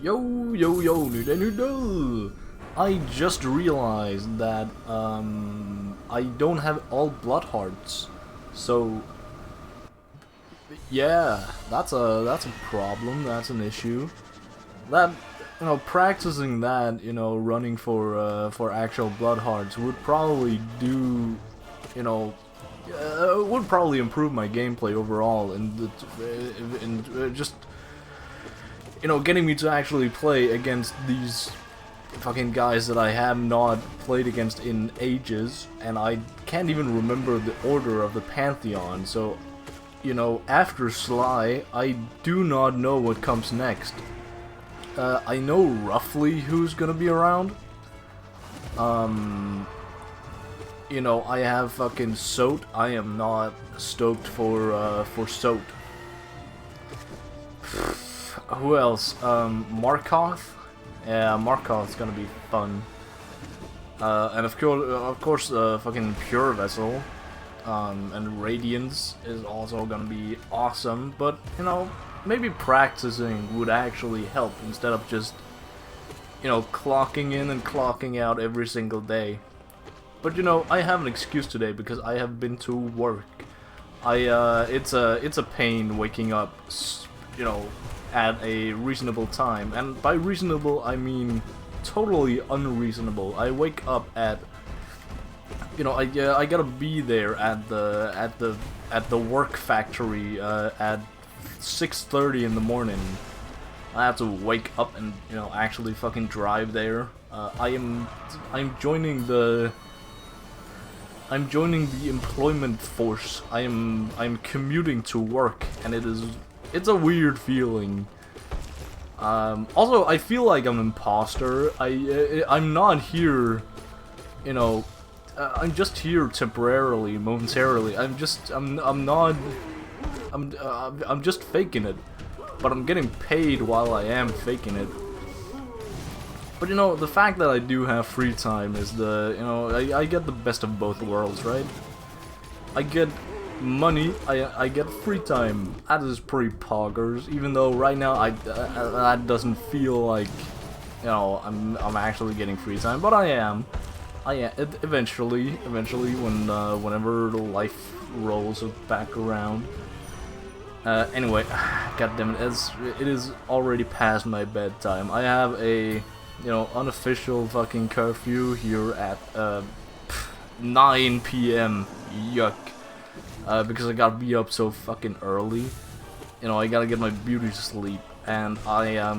Yo, yo, yo, new. I just realized that I don't have all blood hearts, so yeah, that's a problem. That's an issue. That practicing that, running for actual blood hearts would probably do, would probably improve my gameplay overall, and just getting me to actually play against these fucking guys that I have not played against in ages, and I can't even remember the order of the Pantheon, so, after Sly, I do not know what comes next. I know roughly who's gonna be around. I have fucking Soat. I am not stoked for Soat. Who else? Markoth? Yeah, Markoth's gonna be fun. And of course, fucking Pure Vessel. And Radiance is also gonna be awesome, but, maybe practicing would actually help instead of just, clocking in and clocking out every single day. But, I have an excuse today because I have been to work. It's a pain waking up, at a reasonable time, and by reasonable I mean totally unreasonable. I wake up at, I gotta be there at the work factory at 6:30 in the morning. I have to wake up and actually fucking drive there. I'm joining the employment force. I'm commuting to work, and it's a weird feeling. Also, I feel like I'm an imposter. I'm not here, I'm just here temporarily, momentarily. I'm just faking it, but I'm getting paid while I am faking it. But the fact that I do have free time is I get the best of both worlds, right? I get money, I get free time. That is pretty poggers, even though right now that doesn't feel like, I'm actually getting free time, but I am. Eventually whenever the life rolls back around. Anyway, goddammit, it is already past my bedtime. I have a, unofficial fucking curfew here at 9 p.m. Yuck. Because I gotta be up so fucking early. I gotta get my beauty sleep, and I I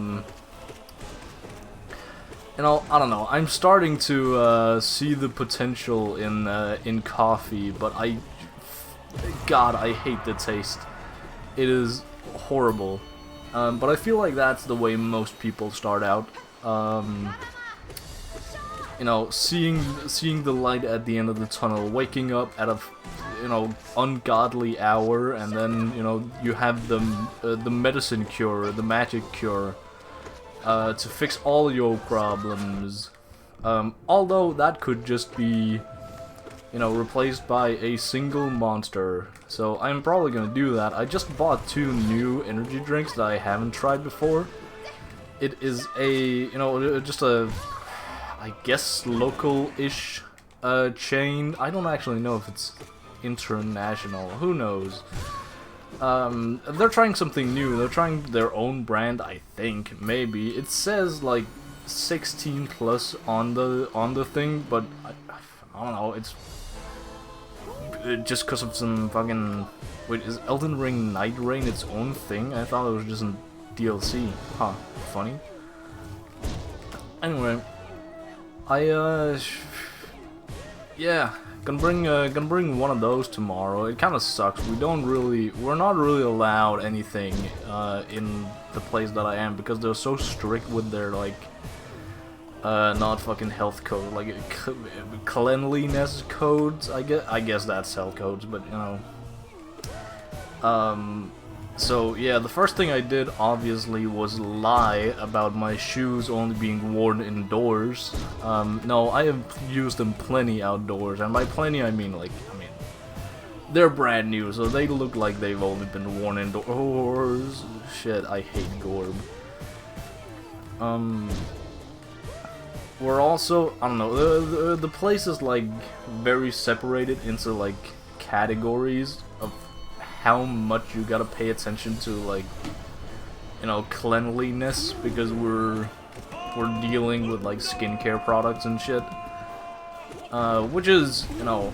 don't know. I'm starting to see the potential in coffee, but God, I hate the taste. It is horrible. But I feel like that's the way most people start out. Seeing the light at the end of the tunnel, waking up at a ungodly hour, and then you have the medicine cure, the magic cure, to fix all your problems. Although that could just be replaced by a single monster. So I'm probably gonna do that. I just bought 2 new energy drinks that I haven't tried before. It is a just a, I guess, local-ish chain. I don't actually know if it's international. Who knows? They're trying something new. They're trying their own brand, I think. Maybe it says like 16 plus on the thing, but I don't know. It's just because of some fucking. Wait, is Elden Ring Night Rain its own thing? I thought it was just a DLC. Huh? Funny. Anyway. Yeah, gonna bring one of those tomorrow. It kind of sucks. We're not really allowed anything in the place that I am because they're so strict with their not fucking health code, like cleanliness codes. I guess that's health codes, but So yeah, the first thing I did obviously was lie about my shoes only being worn indoors. No, I have used them plenty outdoors, and by plenty I mean they're brand new, so they look like they've only been worn indoors. Shit, I hate Gorb. We're also, I don't know, the place is like very separated into like categories of how much you gotta pay attention to, like, you know, cleanliness, because we're dealing with like skincare products and shit. Which is, you know,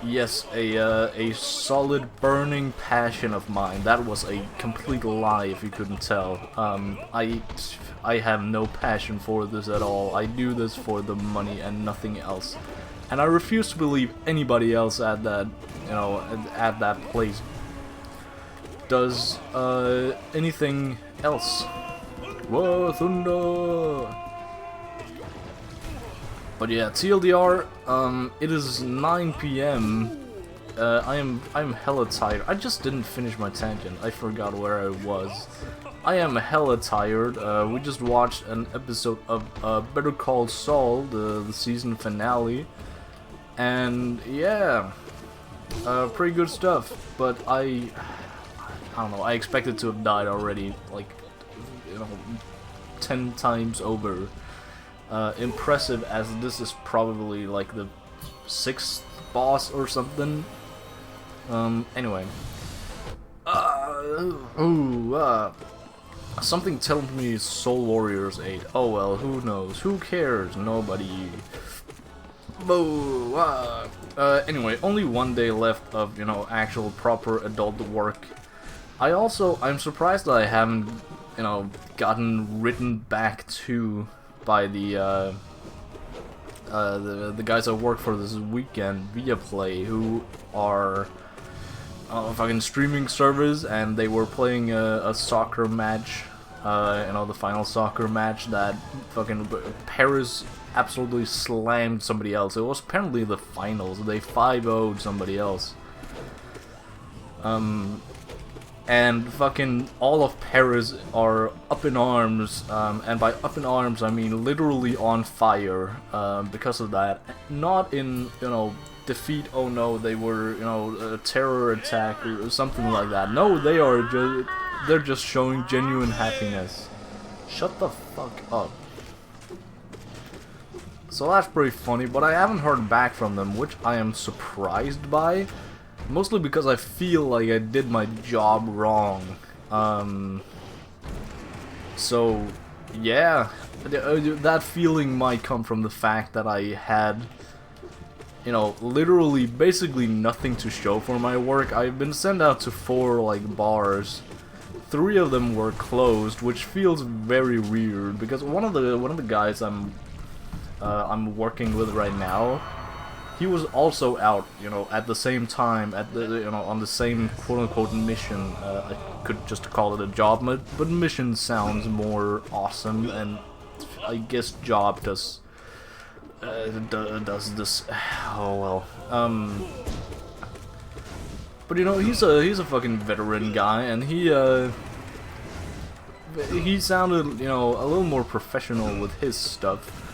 yes, a solid burning passion of mine. That was a complete lie if you couldn't tell. I have no passion for this at all. I do this for the money and nothing else. And I refuse to believe anybody else at that, you know, at that place does anything else. Whoa, thunder! But yeah, TLDR, it is 9 PM. I'm hella tired. I just didn't finish my tangent. I forgot where I was. I am hella tired. We just watched an episode of Better Call Saul, the season finale. And yeah, pretty good stuff. But I don't know, I expected to have died already, like, you know, 10 times over. Impressive as this is probably like the 6th boss or something. Anyway. Something tells me Soul Warriors 8. Oh well, who knows? Who cares? Nobody. Anyway, only 1 day left of, you know, actual proper adult work. I'm surprised that I haven't, you know, gotten written back to by the guys I work for this weekend via Play, who are fucking streaming servers, and they were playing a soccer match, you know, the final soccer match that fucking Paris absolutely slammed somebody else. It was apparently the finals. They 5-0'd somebody else. And fucking all of Paris are up in arms, and by up in arms I mean literally on fire, because of that. Not in, you know, defeat, oh no, they were, you know, a terror attack or something like that. No, they're just showing genuine happiness. Shut the fuck up. So that's pretty funny, but I haven't heard back from them, which I am surprised by. Mostly because I feel like I did my job wrong. So, yeah, that feeling might come from the fact that I had, you know, literally basically nothing to show for my work. I've been sent out to 4, like, bars. 3 of them were closed, which feels very weird, because one of the guys I'm working with right now, he was also out, you know, at the same time, at the, you know, on the same quote-unquote mission. I could just call it a job, but mission sounds more awesome, and I guess job does this. Oh well. But you know, he's a fucking veteran guy, and he sounded, you know, a little more professional with his stuff.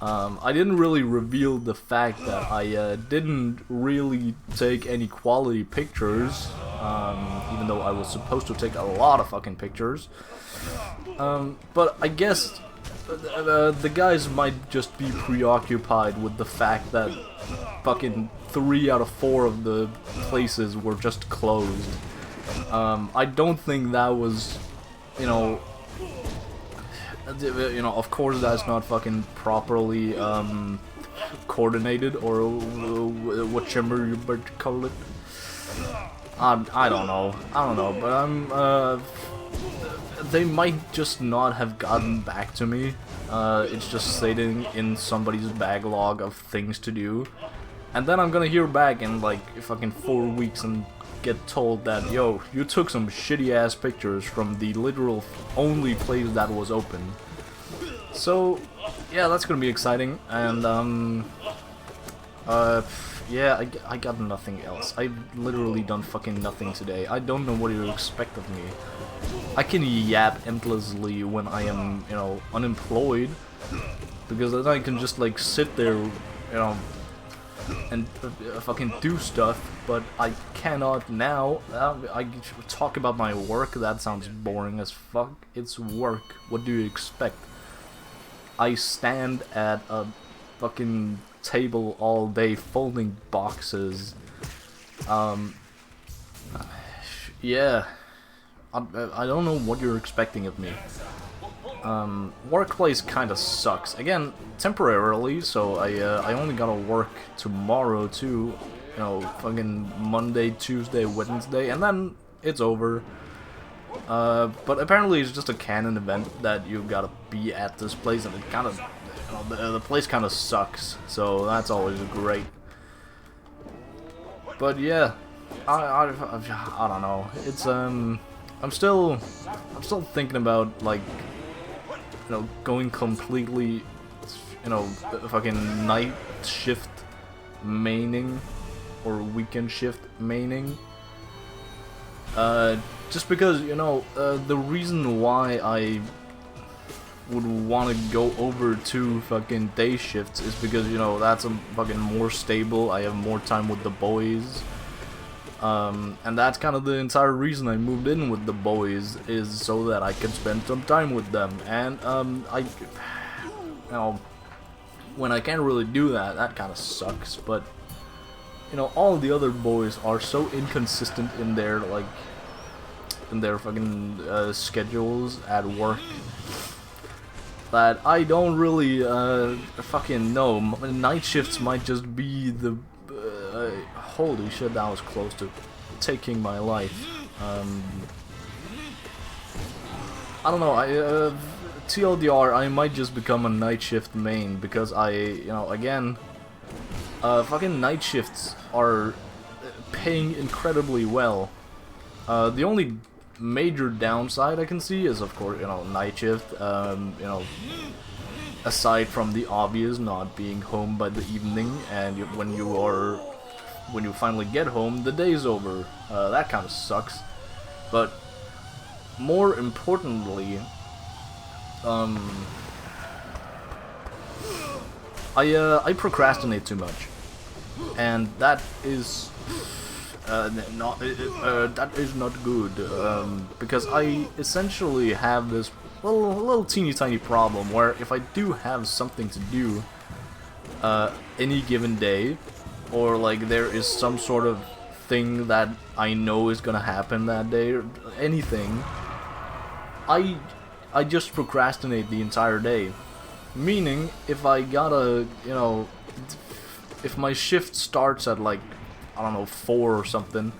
I didn't really reveal the fact that I didn't really take any quality pictures, even though I was supposed to take a lot of fucking pictures. But I guess the guys might just be preoccupied with the fact that fucking 3 out of 4 of the places were just closed. I don't think that was, you know, of course that's not fucking properly coordinated, or whatever you might call it. I don't know, but they might just not have gotten back to me. It's just sitting in somebody's backlog of things to do, and then I'm gonna hear back in like fucking 4 weeks and get told that, yo, you took some shitty ass pictures from the literal only place that was open. So yeah, that's gonna be exciting. And yeah, I got nothing else. I've literally done fucking nothing today. I don't know what you expect of me. I can yap endlessly when I am, you know, unemployed, because then I can just like sit there, you know, and fucking do stuff, but I cannot now. I talk about my work, that sounds boring as fuck. It's work. What do you expect? I stand at a fucking table all day folding boxes. Yeah. I don't know what you're expecting of me. Workplace kinda sucks. Again, temporarily, so I only gotta work tomorrow too. You know, fucking Monday, Tuesday, Wednesday, and then it's over. But apparently it's just a canon event that you gotta be at this place, and it kinda, you know, the place kinda sucks, so that's always great. But yeah, I don't know. It's I'm still thinking about, like, you know, going completely, you know, fucking night shift maining or weekend shift maining. Just because, you know, the reason why I would want to go over to fucking day shifts is because, you know, that's a fucking more stable. I have more time with the boys. And that's kind of the entire reason I moved in with the boys, is so that I could spend some time with them. And, you know, when I can't really do that, that kind of sucks. But, you know, all the other boys are so inconsistent in their, like, in their fucking, schedules at work, that I don't really, fucking know. Night shifts might just be the, holy shit, that was close to taking my life. I don't know, TLDR, I might just become a night shift main, because you know, again, fucking night shifts are paying incredibly well. The only major downside I can see is, of course, you know, night shift, you know, aside from the obvious, not being home by the evening, and when you finally get home, the day's over. That kind of sucks. But more importantly, I procrastinate too much, and that is that is not good. Because I essentially have this little teeny tiny problem where if I do have something to do any given day, or like there is some sort of thing that I know is gonna happen that day, or anything, I just procrastinate the entire day. Meaning, if I gotta, you know, if my shift starts at, like, I don't know, 4 or something,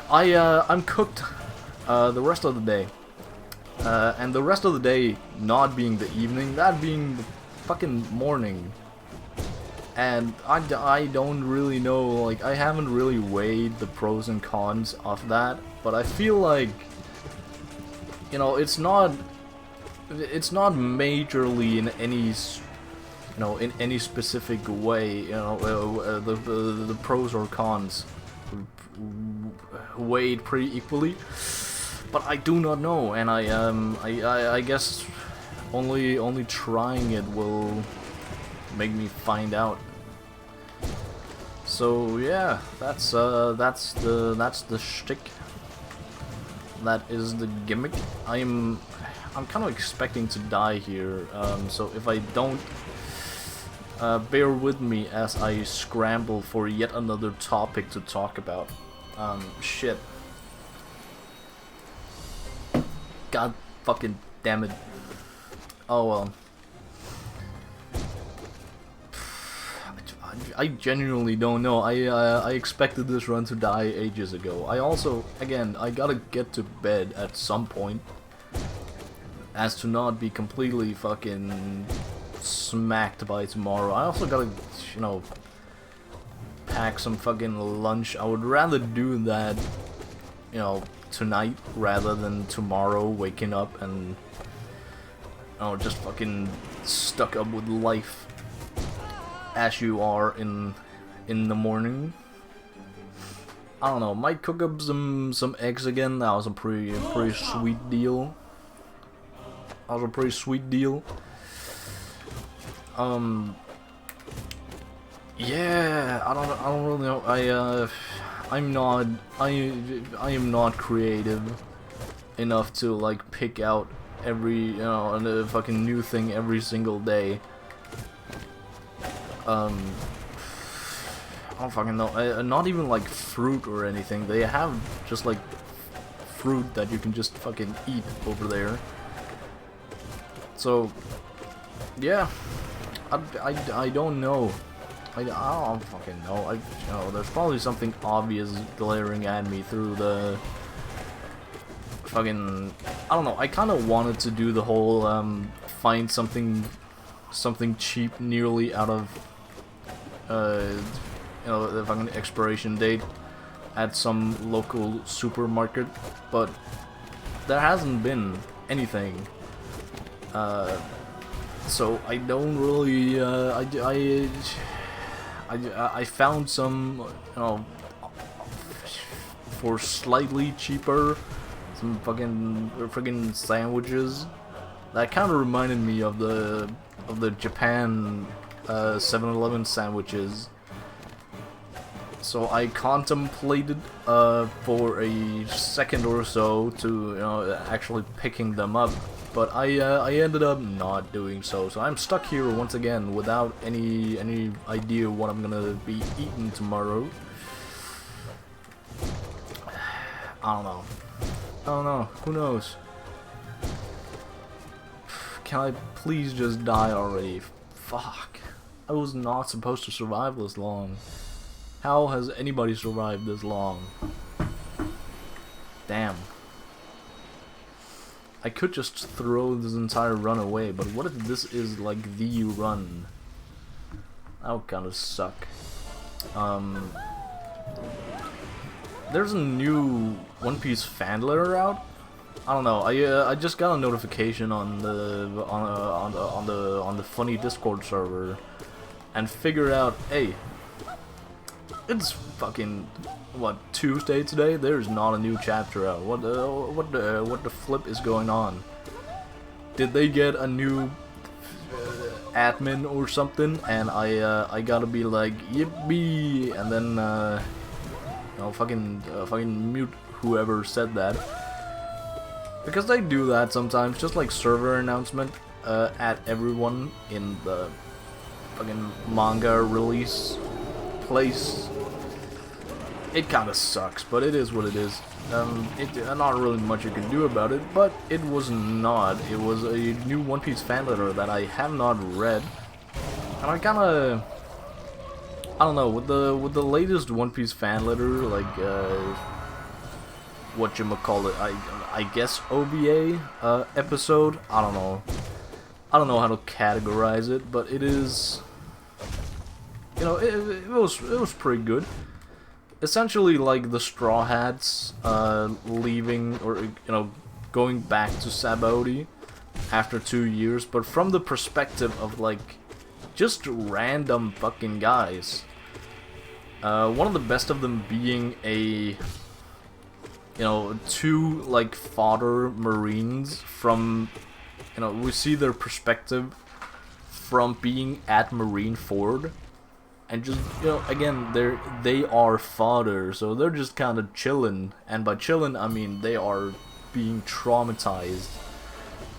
I'm cooked the rest of the day. And the rest of the day not being the evening, that being the fucking morning. And I don't really know, like, I haven't really weighed the pros and cons of that, but I feel like, you know, it's not majorly in any, you know, in any specific way, you know, the pros or cons weighed pretty equally, but I do not know, and I guess only trying it will make me find out. So yeah, that's the shtick. That is the gimmick. I'm kind of expecting to die here, so if I don't, bear with me as I scramble for yet another topic to talk about. Shit. God fucking damn it. Oh well. I genuinely don't know. I expected this run to die ages ago. I also, again, I gotta get to bed at some point, as to not be completely fucking smacked by tomorrow. I also gotta, you know, pack some fucking lunch. I would rather do that, you know, tonight rather than tomorrow waking up and, you know, just fucking stuck up with life as you are in the morning. I don't know, might cook up some eggs again. That was a pretty sweet deal. Yeah, I don't really know. I am not creative enough to like pick out every a fucking new thing every single day. I don't fucking know. Not even like fruit or anything. They have just like fruit that you can just fucking eat over there. So yeah, I don't know. I don't fucking know. There's probably something obvious glaring at me through the fucking. I don't know. I kind of wanted to do the whole find something cheap nearly out of the fucking expiration date at some local supermarket, but there hasn't been anything. So I don't really. I found some, for slightly cheaper, some friggin' sandwiches that kind of reminded me of the Japan 7-Eleven sandwiches. So I contemplated for a second or so to actually picking them up, but I ended up not doing so. So I'm stuck here once again without any idea what I'm gonna be eating tomorrow. I don't know. Who knows? Can I please just die already? Fuck. I was not supposed to survive this long. How has anybody survived this long? Damn. I could just throw this entire run away, but what if this is like the run? That would kind of suck. There's a new One Piece fan letter out. I don't know. I just got a notification on the funny Discord server, and figured out, hey, it's fucking what, Tuesday today? There's not a new chapter out. What the flip is going on? Did they get a new admin or something? And I gotta be like, yippee, and then fucking mute whoever said that, because they do that sometimes, just like server announcement at everyone in the fucking manga release place. It kind of sucks, but it is what it is. Not really much you can do about it, but it was not. It was a new One Piece fan letter that I have not read, and I kind of, I don't know, with the latest One Piece fan letter, like whatchamacallit, I guess OVA episode. I don't know how to categorize it, but it is, it was pretty good. Essentially, like the Straw Hats leaving, or going back to Sabaody after 2 years, but from the perspective of like just random fucking guys. One of the best of them being a two like fodder Marines from, we see their perspective from being at Marineford. And just, again, they are fodder, so they're just kind of chilling. And by chilling, I mean they are being traumatized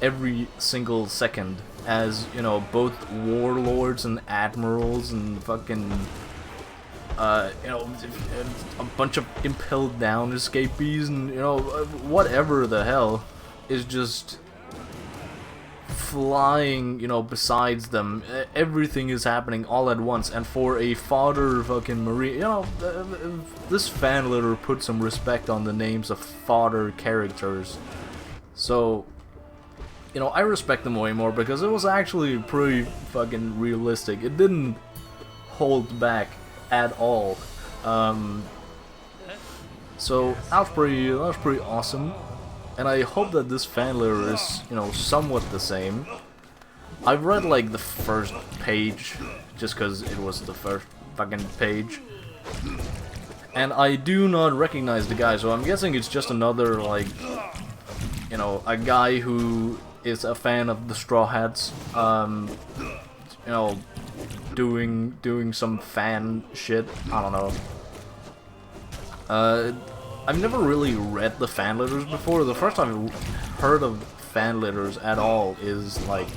every single second, as, both warlords and admirals and fucking, a bunch of impelled down escapees and, whatever the hell is just flying, besides them. Everything is happening all at once, and for a fodder fucking Marine, this fan letter put some respect on the names of fodder characters. So, I respect them way more because it was actually pretty fucking realistic. It didn't hold back at all. So that was pretty awesome. And I hope that this fan letter is, somewhat the same. I've read, like, the first page, just because it was the first fucking page. And I do not recognize the guy, so I'm guessing it's just another, like, a guy who is a fan of the Straw Hats, doing some fan shit. I don't know. I've never really read the fan letters before. The first time I heard of fan letters at all is like,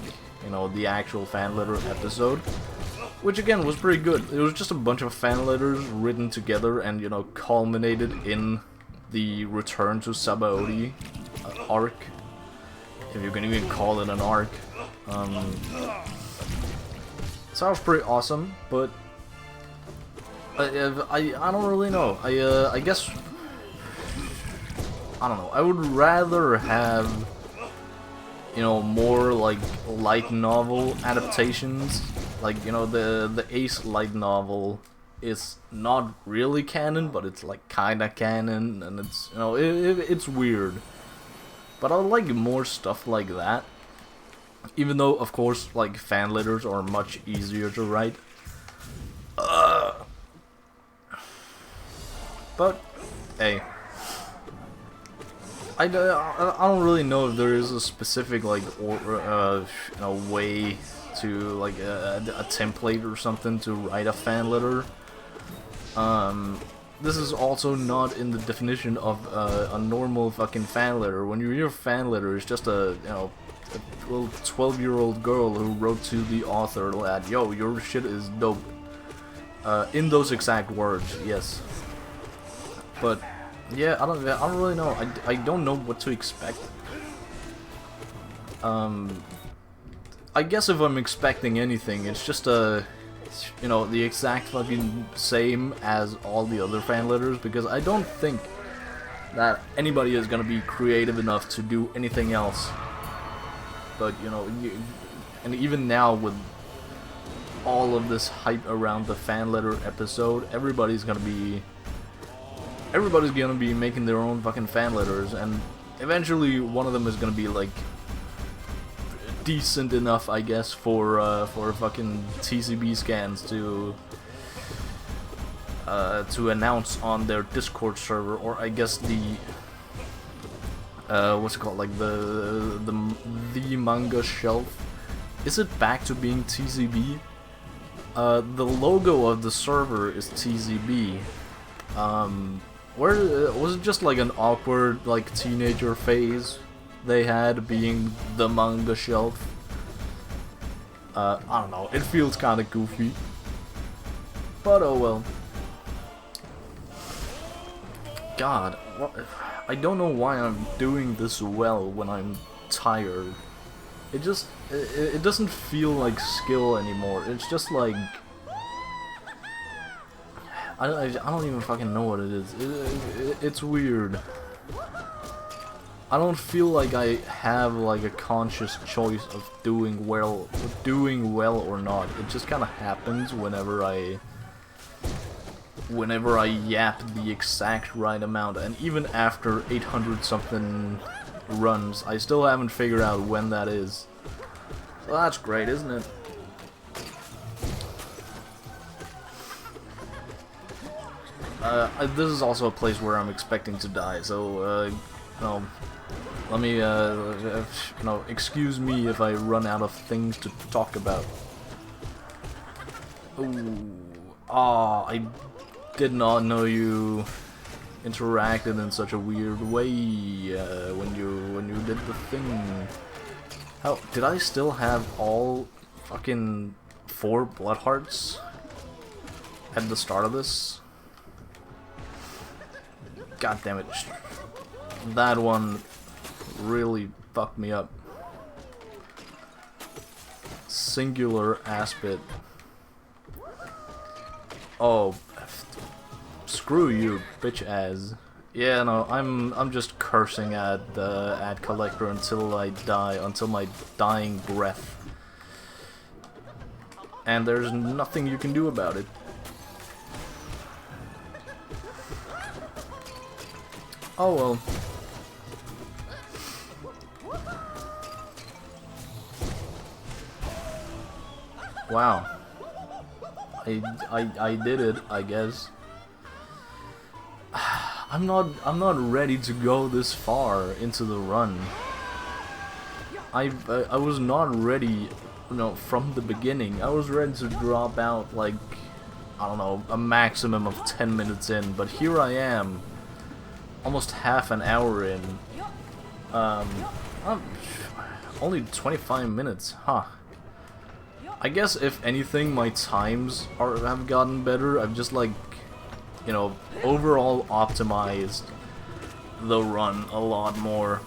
you know, the actual fan letter episode, which again was pretty good. It was just a bunch of fan letters written together and, you know, culminated in the Return to Sabaody arc, if you can even call it an arc. Sounds pretty awesome, but I don't really know. I guess I don't know. I would rather have, you know, more like light novel adaptations. Like, you know, the Ace light novel is not really canon, but it's like kinda canon, and it's, you know, it's weird. But I would like more stuff like that. Even though, of course, like fan letters are much easier to write. But hey, I don't really know if there is a specific like you know, way to like a template or something to write a fan letter. This is also not in the definition of a normal fucking fan letter. When you hear fan letter, it's just a, you know, a little 12-year-old girl who wrote to the author that, yo, your shit is dope. In those exact words, yes. But yeah, I don't really know. I don't know what to expect. I guess if I'm expecting anything, it's just a, you know, the exact fucking same as all the other fan letters, because I don't think that anybody is gonna be creative enough to do anything else. But, you know, and even now with all of this hype around the fan letter episode, everybody's gonna be making their own fucking fan letters, and eventually one of them is gonna be like decent enough, I guess, for fucking TCB scans to announce on their Discord server, or I guess the what's it called, like the manga shelf. Is it back to being TCB? The logo of the server is TCB. Where was it just like an awkward like teenager phase they had being the manga shelf? I don't know, it feels kinda goofy. But oh well. God, I don't know why I'm doing this well when I'm tired. It just, it doesn't feel like skill anymore. It's just like, I don't even fucking know what it is. It's weird. I don't feel like I have like a conscious choice of doing well or not. It just kind of happens whenever I yap the exact right amount, and even after 800 something runs, I still haven't figured out when that is. So that's great, isn't it? This is also a place where I'm expecting to die, so you know, let me you know, excuse me if I run out of things to talk about. Ooh, I did not know you interacted in such a weird way when you did the thing. How did I still have all fucking 4 blood hearts at the start of this? God damn it. That one really fucked me up. Singular aspect. Oh, screw you, bitch ass. Yeah, no, I'm just cursing at Collector until I die, until my dying breath. And there's nothing you can do about it. Oh well. Wow. I did it, I guess. I'm not ready to go this far into the run. I was not ready you know, from the beginning. I was ready to drop out, like, I don't know, a maximum of 10 minutes in, but here I am, almost half an hour in. Only 25 minutes, huh? I guess if anything, my times have gotten better. I've just, like, you know, overall optimized the run a lot more.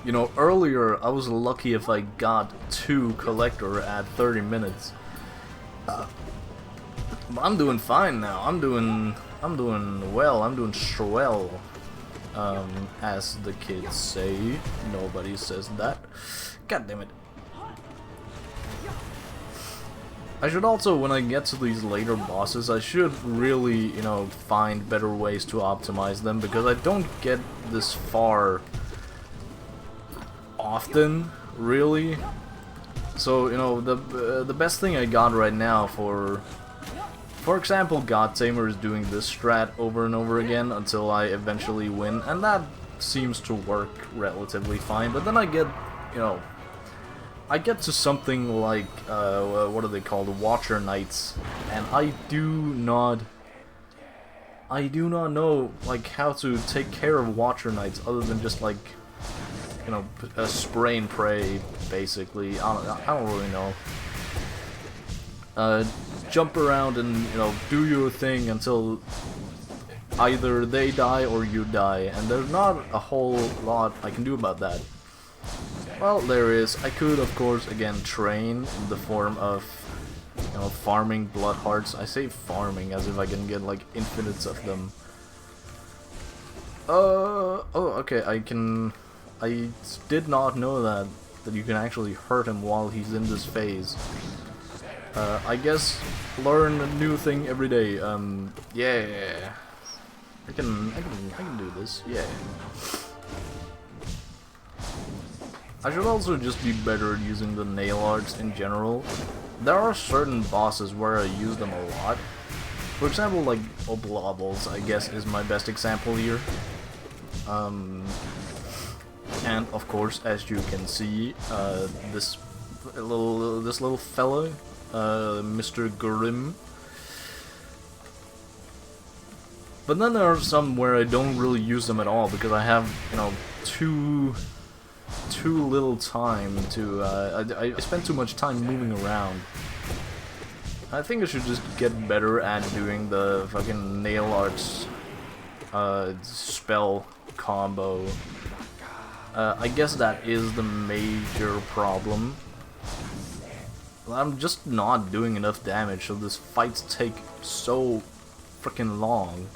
You know, earlier I was lucky if I got 2 collector at 30 minutes. But I'm doing fine now. I'm doing well. I'm doing swell. As the kids say. Nobody says that. God damn it. I should also, when I get to these later bosses, I should really, you know, find better ways to optimize them, because I don't get this far often, really. So, you know, the best thing I got right now for example, God Tamer is doing this strat over and over again until I eventually win, and that seems to work relatively fine. But then I get, you know, I get to something like, what are they called, Watcher Knights, and I do not know, like, how to take care of Watcher Knights other than just, like, you know, spray and pray, basically. I don't really know. Jump around and, you know, do your thing until either they die or you die, and there's not a whole lot I can do about that. Well, there is. I could, of course, again, train in the form of, you know, farming blood hearts. I say farming as if I can get, like, infinites of them. Oh, okay, I did not know that you can actually hurt him while he's in this phase. I guess learn a new thing every day. Yeah. I can do this. Yeah. I should also just be better at using the nail arts in general. There are certain bosses where I use them a lot. For example, like Oblobbles, I guess, is my best example here. And of course, as you can see, this little fella, Mr. Grim. But then there are some where I don't really use them at all because I have, you know, too little time to. I spend too much time moving around. I think I should just get better at doing the fucking nail arts spell combo. I guess that is the major problem. I'm just not doing enough damage, so these fights take so freaking long.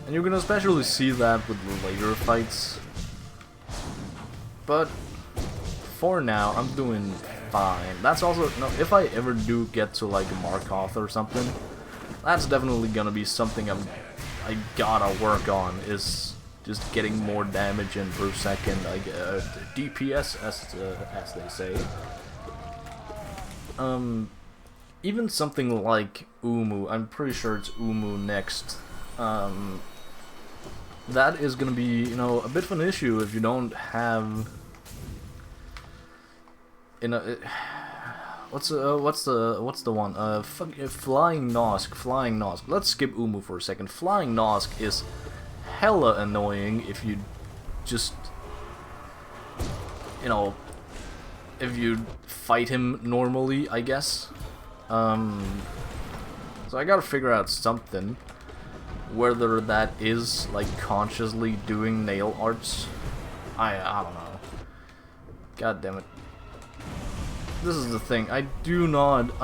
And you can especially see that with the later fights. But for now, I'm doing fine. That's also, no, if I ever do get to like Markoth or something, that's definitely gonna be something I gotta work on, is just getting more damage in per second, DPS as they say. Even something like Umu, I'm pretty sure it's Umu next. That is gonna be, you know, a bit of an issue if you don't have, you know, what's the one? Flying Nosk. Let's skip Umu for a second. Flying Nosk is hella annoying if you just, you know, if you fight him normally, I guess. So I gotta figure out something, whether that is like consciously doing nail arts. I don't know. God damn it. This is the thing. I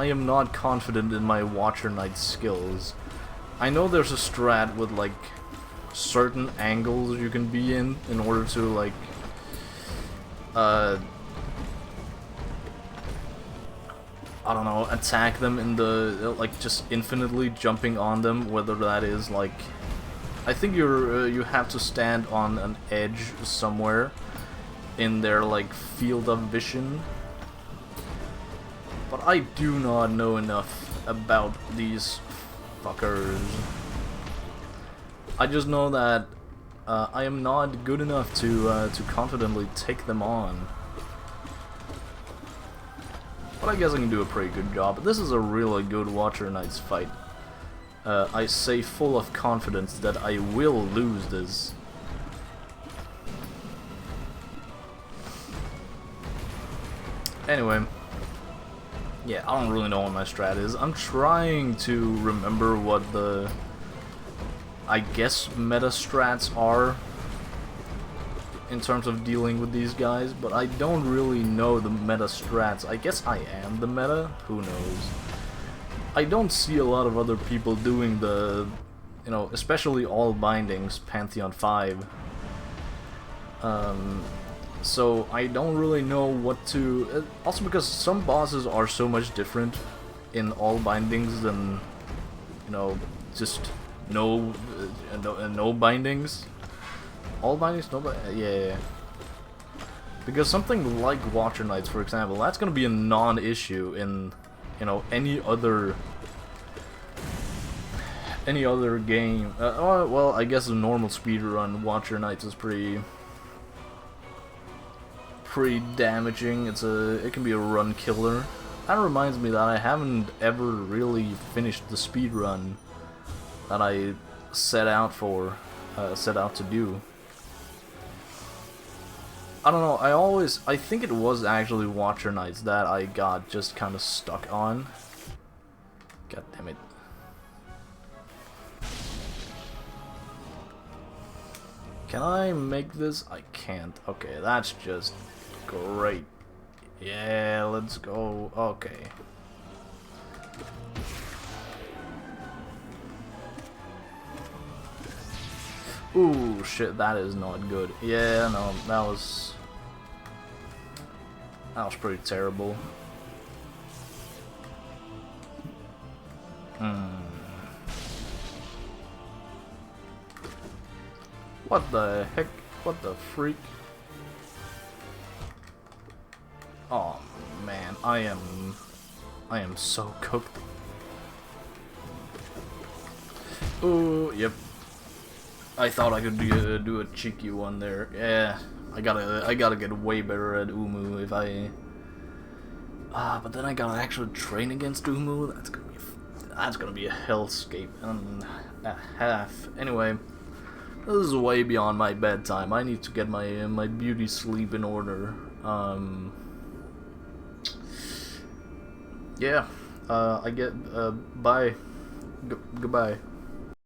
am not confident in my Watcher Knight skills. I know there's a strat with like certain angles you can be in order to like I don't know, attack them in the like just infinitely jumping on them, whether that is like, I think you have to stand on an edge somewhere in their like field of vision. But I do not know enough about these fuckers. I just know that I am not good enough to confidently take them on. But I guess I can do a pretty good job. This is a really good Watcher Knights fight. I say full of confidence that I will lose this. Anyway. Yeah, I don't really know what my strat is. I'm trying to remember what the, I guess, meta strats are in terms of dealing with these guys, but I don't really know the meta strats. I guess I am the meta? Who knows? I don't see a lot of other people doing the, you know, especially all bindings, Pantheon 5. So I don't really know what to... Also because some bosses are so much different in all bindings than, you know, just no bindings. All bindings, no yeah. Because something like Watcher Knights, for example, that's gonna be a non-issue in, you know, any other game. Well, I guess a normal speedrun Watcher Knights is pretty damaging. It can be a run killer. That reminds me that I haven't ever really finished the speed run that I set out to do. I don't know, I think it was actually Watcher Knights that I got just kind of stuck on. God damn it. Can I make this? I can't. Okay, that's just great. Yeah, let's go. Okay. Ooh, shit, that is not good. Yeah, no, that was pretty terrible. What the heck? What the freak? Oh man, I am so cooked. Oh, yep. I thought I could do a cheeky one there. Yeah, I gotta get way better at Umu if I. But then I gotta actually train against Umu. That's gonna be a hellscape and a half. Anyway, this is way beyond my bedtime. I need to get my beauty sleep in order. Yeah. I get. Bye. Goodbye.